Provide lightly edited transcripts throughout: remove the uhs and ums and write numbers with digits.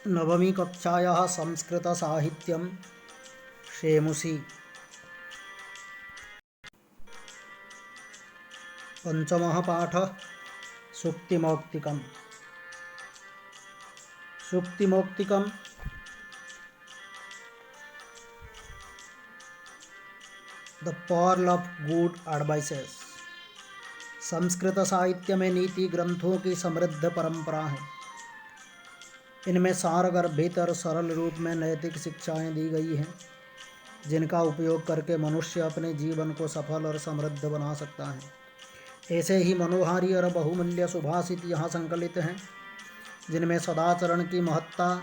नवमी कक्षायाः संस्कृतसाहित्यं शेमुषी। पंचमः पाठः सूक्तिमौक्तिकम्। सूक्तिमौक्तिकम् the pearl of good advices. Sanskrit साहित्य में नीति ग्रंथों की समृद्ध परंपरा है। इनमें सारगर्भित और सरल रूप में नैतिक शिक्षाएं दी गई हैं, जिनका उपयोग करके मनुष्य अपने जीवन को सफल और समृद्ध बना सकता है। ऐसे ही मनोहारी और बहुमूल्य सुभाषित यहाँ संकलित हैं, जिनमें सदाचरण की महत्ता,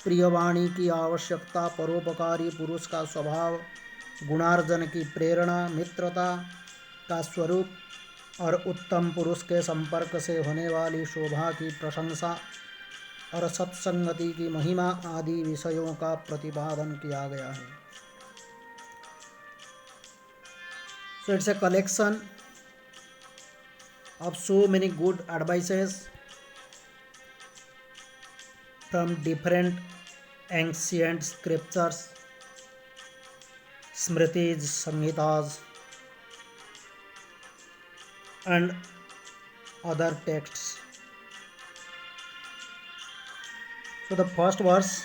प्रियवाणी की आवश्यकता, परोपकारी पुरुष का स्वभाव, गुणार्जन की प्रेरणा, मित्रता का स्वरूप और उत्तम पुरुष के संपर्क से होने वाली शोभा की प्रशंसा और सत्संगति की महिमा आदि विषयों का प्रतिपादन किया गया है। So it's a collection of so many good advices from different ancient scriptures, smritis, samhitas and other texts. So the first verse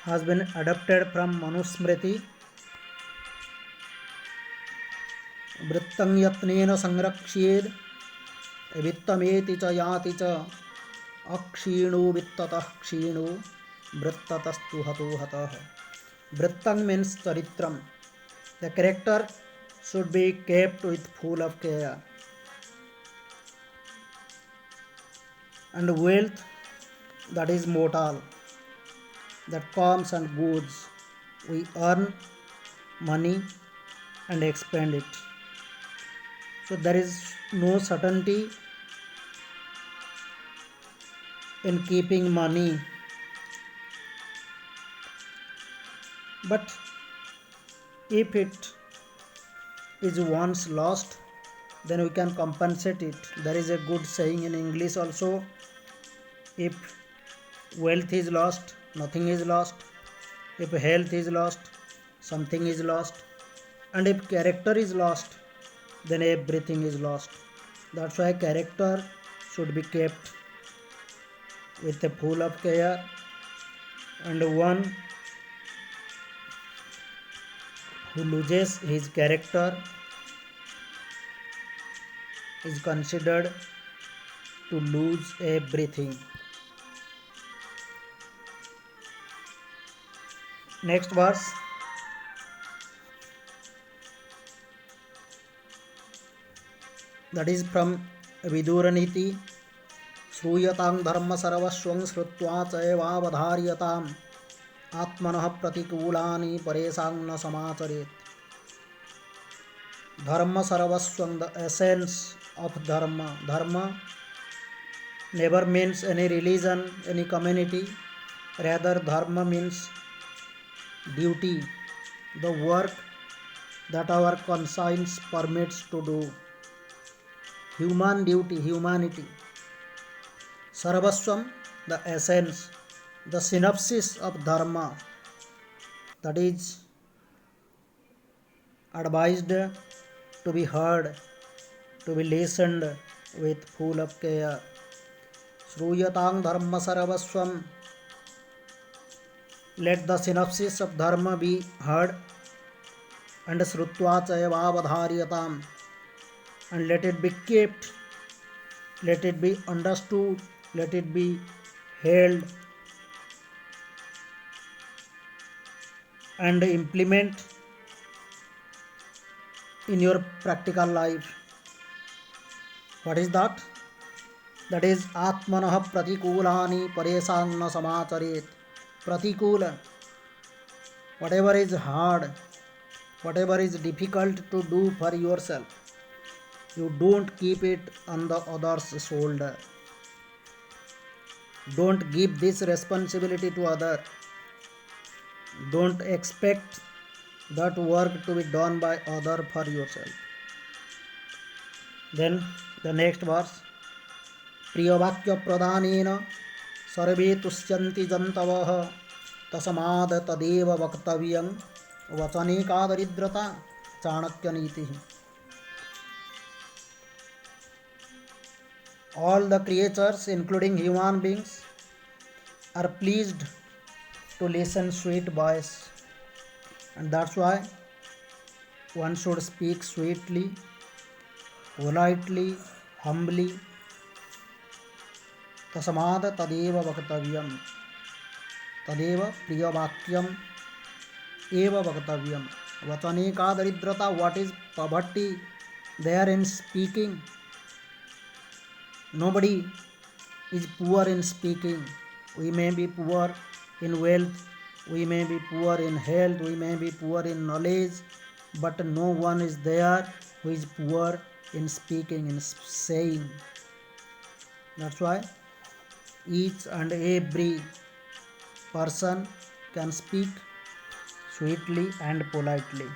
has been adapted from Manusmriti. वृत्तं यत्नेन संरक्ष्येद वित्तमेति च याति च अक्षीणो वित्ततः क्षीणो वृत्ततस्तु हतो हतः। वृत्तं means charitram. The character should be kept with full of care. And wealth, that is mortal, that comes and goes. We earn money and expend it. So there is no certainty in keeping money, but if it is once lost, then we can compensate it. There is a good saying in English also, if wealth is lost, nothing is lost. If health is lost, something is lost. And if character is lost, then everything is lost. That's why character should be kept with a full of care, and one who loses his character is considered to lose everything. Next verse. That is from Viduraniti. श्रूयतां धर्म सर्वस्वं श्रुत्वा चैवावधार्यताम् आत्मनः प्रतिकूलानि परेषां न समाचरेत्। धर्म सर्वस्वं, the essence of dharma. Dharma never means any religion, any community. Rather, dharma means duty, the work that our conscience permits to do. Human duty, humanity. Sarvaswam, the essence, the synopsis of dharma, that is advised to be heard, to be listened with full of care. Shruyatang dharma sarvaswam, let the synopsis of dharma be heard, and shrutva chayavavadharyatam, and let it be kept, let it be understood, let it be held, and implement in your practical life. What is that? That is atmanah pratikulani paresang na samacharet. Pratikula, whatever is hard, whatever is difficult to do for yourself, you don't keep it on the other's shoulder. Don't give this responsibility to other. Don't expect that work to be done by other for yourself. Then the next verse. प्रियवाक्य प्रदानेन सर्वे तुष्यन्ति जन्तवः तस्माद् तदेव वक्तव्यं वचने का दरिद्रता चाणक्य नीति. All the creatures, including human beings, are pleased to listen sweet voice, and that's why one should speak sweetly, politely, humbly. तस्माद् तदेव वक्तव्यं, तदेव प्रियवाक्यम एव वक्तव्यम. वचने का दरिद्रता, what is poverty there in speaking? Nobody is poor in speaking. We may be poor in wealth, we may be poor in health, we may be poor in knowledge, but no one is there who is poor in speaking, in saying. That's why each and every person can speak sweetly and politely.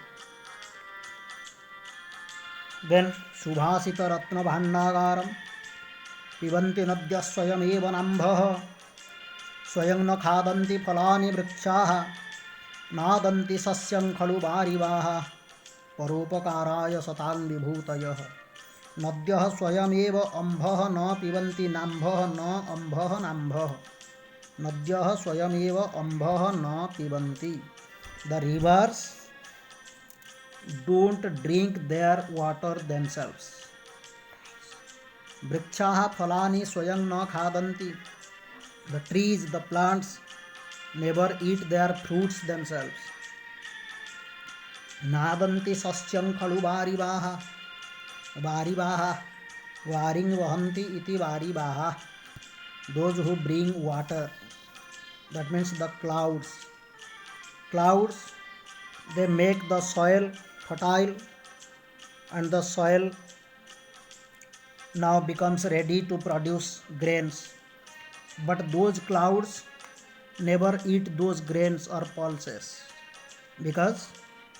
Then Subhasita Ratna Bhandagaram पिबन्ति नद्यः स्वयमेव नाम्भः स्वयं न खादन्ति फलानि वृक्षाः नादन्ति सस्यं खलु वारिवाः परोपकाराय सतां विभूतयः. नद्यः स्वयमेव अम्भः न पिबन्ति नाम्भः न अम्भः नाम्भः. नद्यः स्वयमेव अम्भः न पिबन्ति. The rivers don't drink their water themselves. वृक्षाः फलानि स्वयं न खादन्ति. The trees, the plants never eat their fruits themselves. नादन्ति सस्यं खलु वारिवाः. वारिवाः, वारिं वहन्ति इति वारिवाः. Those who bring water, that means the clouds. Clouds, they make the soil fertile, and the soil now becomes ready to produce grains. But those clouds never eat those grains or pulses, because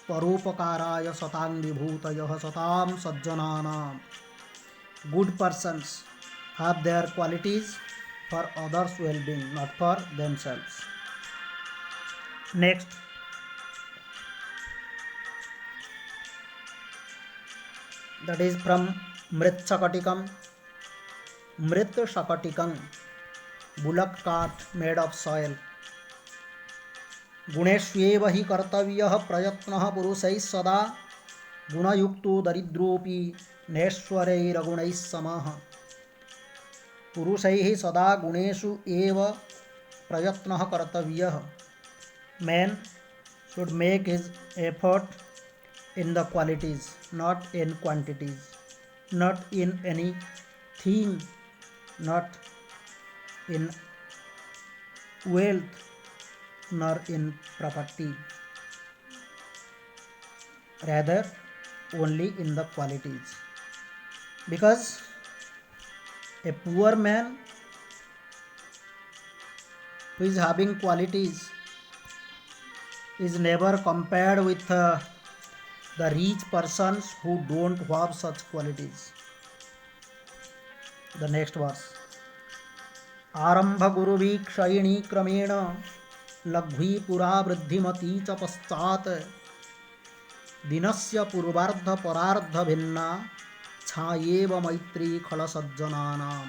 paropakaraya satang vibhutayah satam sajjananam. Good persons have their qualities for others' well-being, not for themselves. Next, that is from Mrit Shakatikam. Mrit Shakatikam, bullock cart made of soil. गुणेष्वेव हि कर्तव्यः प्रयत्नः पुरुषैः सदा गुणयुक्तो दरिद्रोऽपि नैश्वर्यैर्गुणैः समः. पुरुषैः सदा गुणेषु एव प्रयत्नः कर्तव्यः. Man should make his effort in the qualities, not in quantities, not in anything, not in wealth, nor in property, rather only in the qualities. Because a poor man who is having qualities is never compared with the rich persons who don't have such qualities. The next verse. आरंभ गुरुवी क्षयिणी क्रमेण लघ्वी पुरा वृद्धिमती च पश्चात् दिनस्य पूर्वार्ध परार्ध भिन्ना छायेव मैत्री खल सज्जनानां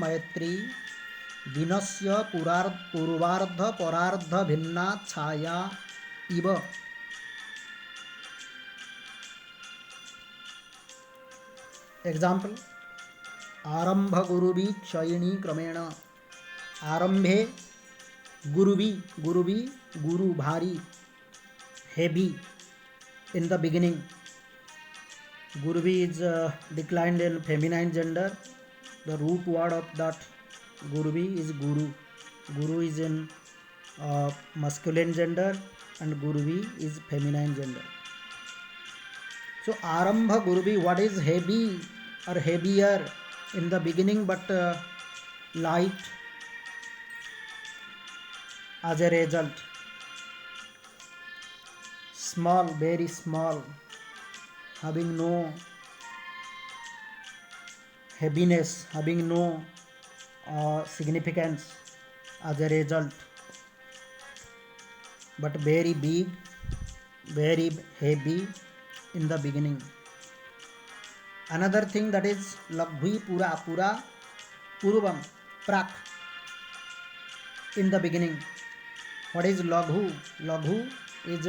मैत्री दिनस्य पूर्वार्ध परार्ध भिन्ना छाया इव. एग्जाम्पल. आरंभ गुरुवी क्षयिणी क्रमेण. आरंभे गुरुवी, गुरु भारी, heavy in the beginning. Guruvi is declined in feminine gender. The root word of that Guruvi is guru. Guru is in masculine gender and Guruvi is feminine gender. So Arambha Guruvi, what is heavy or heavier in the beginning but light as a result. Small, very small, having no heaviness, having no significance as a result, but very big, very heavy in the beginning. Another thing, that is laghui pura, pura purvam, prak, in the beginning. What is laghu? Laghu is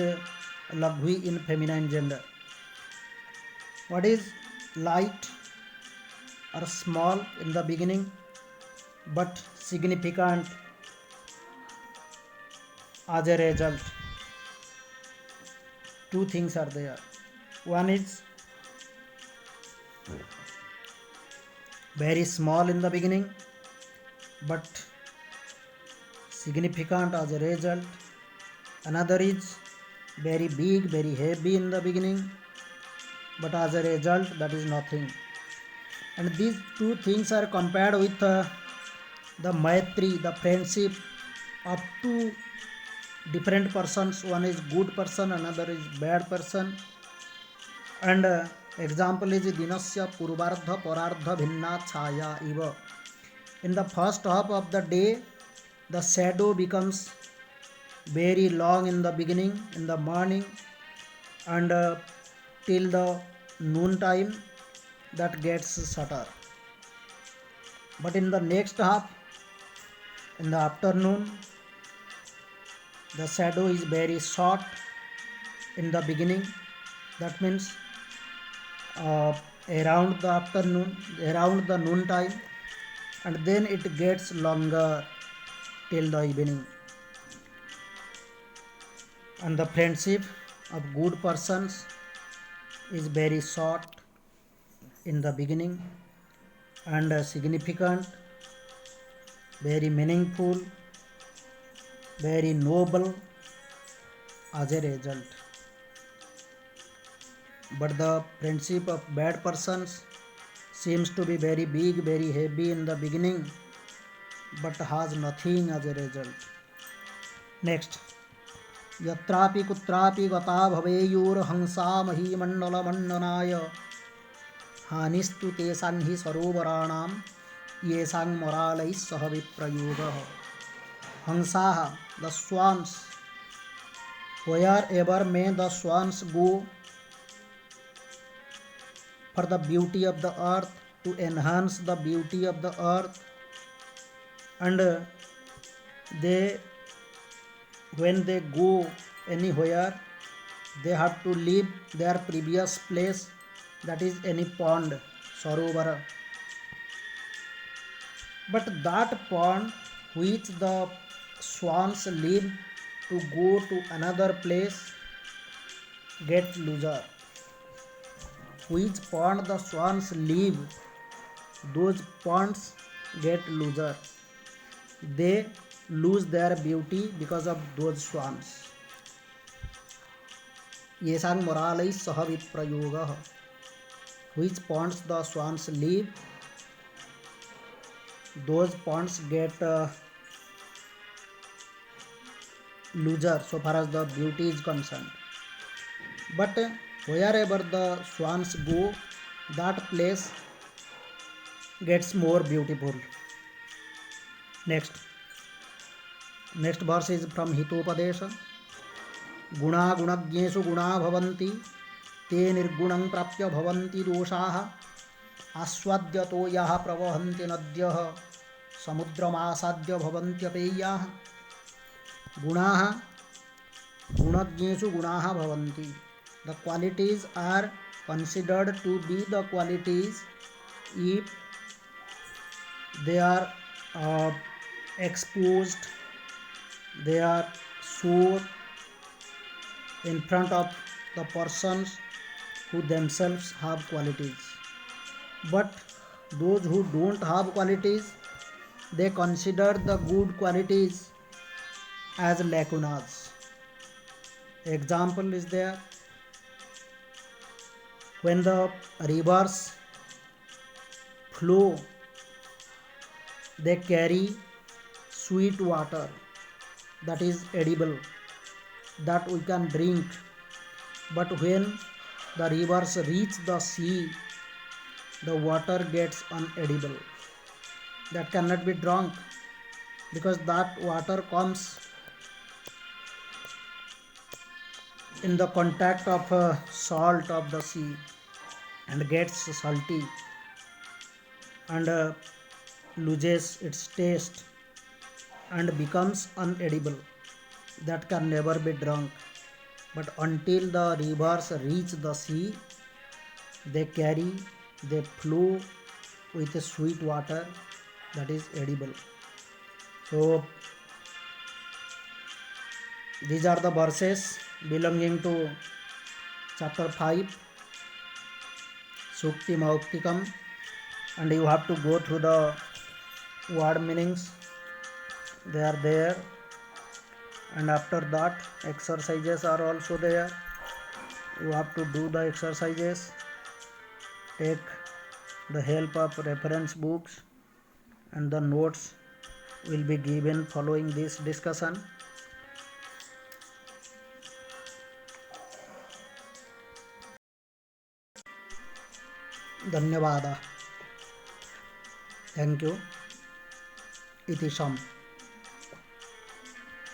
laghui in feminine gender. What is light or small in the beginning but significant as a result? Two things are there. One is very small in the beginning but significant as a result. Another is very big, very heavy in the beginning, but as a result that is nothing. And these two things are compared with the Maitri, the friendship of two different persons. One is good person, another is bad person. And example is dinasya purvardha parardha bhinna chaya iva. In the first half of the day, the shadow becomes very long in the beginning, in the morning, and till the noon time that gets shorter. But in the next half, in the afternoon, the shadow is very short in the beginning. That means around the afternoon, around the noon time, and then it gets longer till the evening. And the friendship of good persons is very short in the beginning and significant, very meaningful, very noble as a result. But the friendship of bad persons seems to be very big, very heavy in the beginning, but has nothing as a result. Next, यत्रापि कुत्रापि गता भवेयुर्हंसा महीमण्डलमण्डनाय हानिस्तु तेषां हि सरोवराणां येषां मरालैः सह विप्रयोगः. Hansaः, the swans, wherever may the swans go for the beauty of the earth, to enhance the beauty of the earth, and they, when they go anywhere, they have to leave their previous place, that is any pond, sarovara. But that pond which the swans leave to go to another place get looser. Which pond the swans leave, those ponds get looser. They lose their beauty because of those swans. येषां मोरालैः सह विप्रयोगः. Which ponds the swans leave, those ponds get looser so far as the beauty is concerned. But wherever the swans go, that place gets more beautiful. Next verse is from Hitopadesha. गुणा गुणज्ञेषु गुणा भवन्ति ते निर्गुणं प्राप्य भवन्ति दोषाः आस्वाद्यतो याः प्रवहन्ति नद्यः समुद्रमासाद्य भवन्त्यपेयाः. गुणाः गुणज्ञेषु गुणाः भवन्ति. The qualities are considered to be the qualities if they are exposed, they are shown in front of the persons who themselves have qualities. But those who don't have qualities, they consider the good qualities as lacunas. Example is there, when the rivers flow, they carry sweet water that is edible, that we can drink. But when the rivers reach the sea, the water gets unedible. that cannot be drunk, because that water comes in the contact of salt of the sea and gets salty and loses its taste and becomes unedible. That can never be drunk. But until the rivers reach the sea, they carry, they flow with a sweet water that is edible. So these are the verses belonging to chapter 5, Sukti Mauktikam, and you have to go through the word meanings. They are there, and after that exercises are also there. You have to do the exercises, take the help of reference books, and the notes will be given following this discussion. धन्यवाद. Thank you. इति शम.